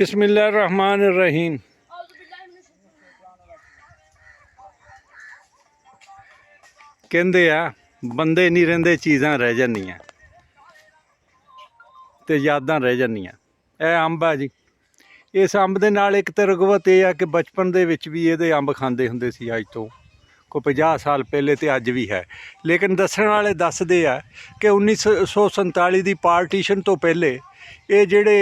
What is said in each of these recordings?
बिस्मिल्लाहिर्रहमानिर्रहीम। कहते आ बंदे नहीं रहिंदे चीज़ां रह जांदियां ते यादां रह जांदियां। यह अंब आ जी, इस अंब दे नाल एक तो रगवत यह है कि बचपन दे विच भी ये अंब खांदे हुंदे सी। अज तो कोई 50 साल पहले तो अज भी है, लेकिन दस्सण वाले दसदे आ कि 1947 की पार्टीशन तो पहले ये जिहड़े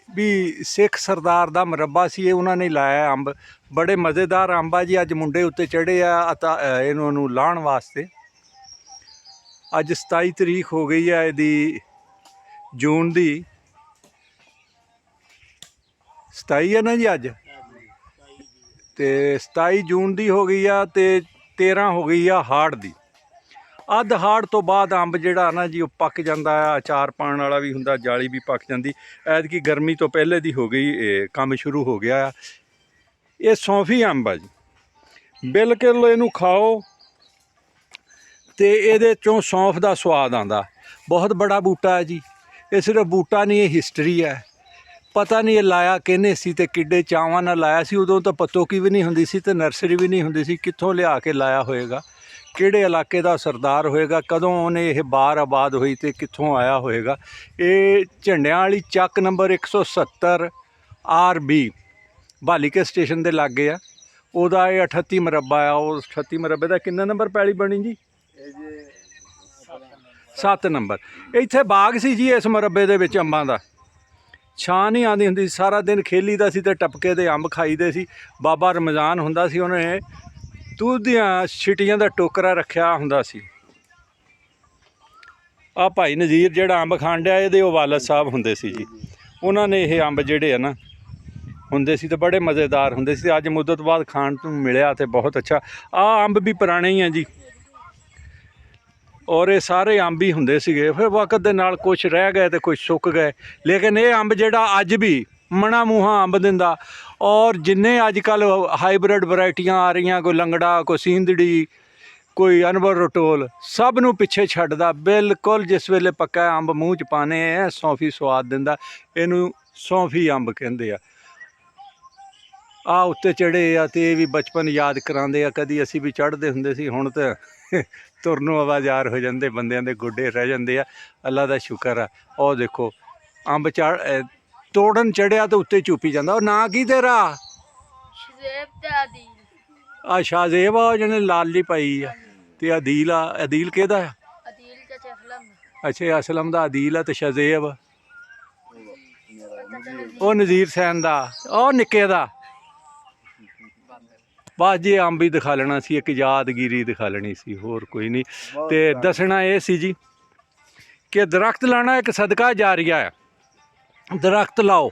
भी सिख सरदार का मुरब्बा सी उन्होंने लाया अंब। बड़े मज़ेदार अंब आ जी। अज मुंडे उत्ते चढ़े आ इन्हों लाण वास्ते। अज 27 तरीक हो गई है यदी जून की, 27 है ना जी अज, तो 27 जून की हो गई है, तो 13 हो गई है हाड़ की। अध हाड़ तो बाद अंब जिहड़ा ना जी पक जाता है, अचार पाने वाला भी हुंदा, जाली भी पक जाती। ऐतकी गर्मी तो पहले दी हो गई, काम शुरू हो गया। ये सौंफी अंब आ जी, बिल्कुल इनू खाओ तो ये चों सौंफ का स्वाद आता। बहुत बड़ा बूटा है जी, ये सिर्फ बूटा नहीं, ये हिस्टरी है। पता नहीं ये लाया किहने सी ते किड्डे चावां नाल लाया सी। उदों तो पतोकी भी नहीं हुंदी सी ते नर्सरी भी नहीं हुंदी सी। कित्थों लिया के लाया होएगा, किहड़े इलाके का सरदार होएगा, कदों उन्हें यह बार आबाद हुई तो कित्थों आया होएगा। ये झंडियां वाली चक नंबर 170 RB भालीके स्टेशन के लागे आ। उहदा ये 38 मुरब्बा आ। उस 38 मुरब्बे का कितना नंबर पैली बनी जी? 7 नंबर। इत्थे बाग सी जी इस मुरब्बे दे विच अंबां दा। छां नहीं आती हुंदी, सारा दिन खेली दा सी ते टपके दे अंब खाईदे सी। बाबा रमजान हुंदा सी, उन्हें दूध दियां छिटियां दा टोकरा रखिया हुंदा सी। आ भाई नज़ीर जिहड़ा अंब खाण डिया इहदे वालद साहब हुंदे सी जी। उन्होंने ये अंब जिहड़े है ना हुंदे सी ते बड़े मज़ेदार हुंदे सी। अज मुद्दत बाद खाण नूं मिलिया ते बहुत अच्छा। आ अंब भी पुराने ही हैं जी, और ये सारे अंब ही हुंदे सीगे। फिर वक्त दे नाल कुछ रह गए तो कुछ सुक गए, लेकिन ये अंब जिहड़ा अज भी मना मूहा अंब दिंदा। और जिन्ने अजकल हाईब्रिड वरायटियां आ रही, कोई लंगड़ा, कोई सींदड़ी, कोई अनवर रटोल, सब नूं पिछे छड्डदा। बिल्कुल जिस वेले पक्का अंब मूँह च पाने सौंफी स्वाद दिंदा। इनू सौंफी अंब कहंदे आ उत्ते चढ़े आ ते भी बचपन याद करांदे आ। कदी असी भी चढ़ते हुंदे सी, हुण ते तुरनों आवाजार हो जाते, बंदियां दे गोडे रह जाते आ। अल्लाह दा शुक्र है। और देखो अंब चढ़ तोड़न चढ़िया तो उत्ते चुपी जाता। और नां की तेरा? आ शाहजेब आ जिन्हें लाली पाई आ, ते अदील आ। अदील केदा है? अच्छा असलम दा अदील आ, ते शाहजेब ओ नज़ीर सैन दा, ओ निक्के दा। बस जी अंब ही दिखा लेना सी, एक यादगिरी दिखा लेनी सी, होर कोई नहीं। तो दसना ये सी जी कि दरख्त लाना एक सदका जारिया है। दरख्त लाओ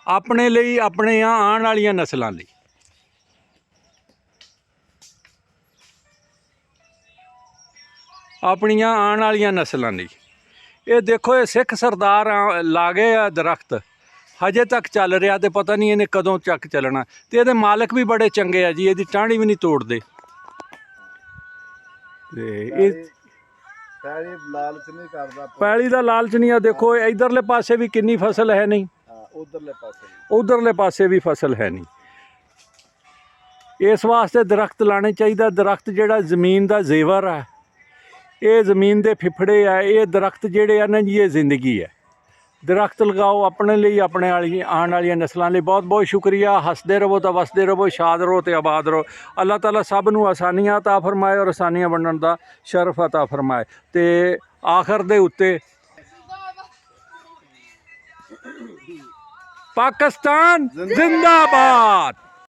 अपने लिए, अपने आने वाली नस्लों लिए। अपनिया आने वाली नस्लों लिए। ये देखो ये सिख सरदार ला गए आ दरख्त, हजे तक चल रहा, तो पता नहीं इन्हें कदों तक चलना। तो ये मालक भी बड़े चंगे आ जी, ये टाणी भी नहीं तोड़ते। पैली का लालच नहीं आ। देखो इधरले पासे भी कितनी फसल है नहीं, उधरले पासे भी फसल है नहीं। इस वास्ते दरख्त लाने चाहिए। दरख्त जिहड़ा जमीन का जेवर है, ये जमीन के फिफड़े है, ये दरख्त जिहड़े आ ना जी, ये जिंदगी है। दरख्त लगाओ अपने लिए, अपने आने वाली नस्लों लिए। बहुत बहुत शुक्रिया। हसदे रहो तो वसदे रहो, शाद रहो तो आबाद रहो। अल्लाह ताला सब नूं आसानियां अता फरमाए और आसानियां बनने का शरफ अता फरमाए। तो आखिर दे उत्ते पाकिस्तान जिंदाबाद।